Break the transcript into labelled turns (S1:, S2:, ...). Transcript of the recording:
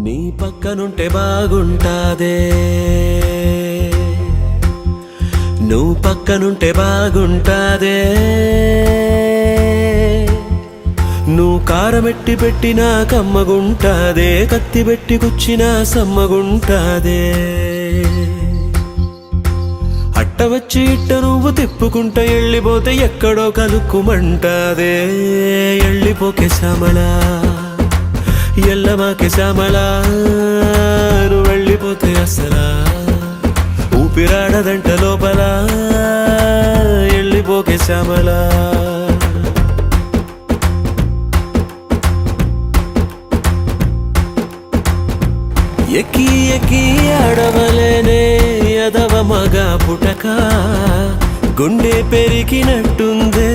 S1: నీ పక్కనుంటే బాగుంటాదే, నువ్వు పక్కనుంటే బాగుంటాదే. నువ్వు కారమెట్టి పెట్టినా కమ్మగుంటాదే, కత్తి పెట్టి కుచ్చినా సమ్మగుంటాదే. అట్ట వచ్చి ఇట్ట నువ్వు తిప్పుకుంట ఎళ్ళిపోతే ఎక్కడో కలుక్కుమంటాదే. ఎళ్ళిపోకే శ్యామలా, ఎల్లమాకే శ్యామలా, నువ్వు వెళ్ళిపోతే అసలా ఊపిరాడదంట లోపల. ఎళ్ళిపోకే శ్యామలా. ఎక్కి ఎక్కి ఆడవలేనే ఎదవ మగ పుటక, గుండె పెరిగినట్టుందే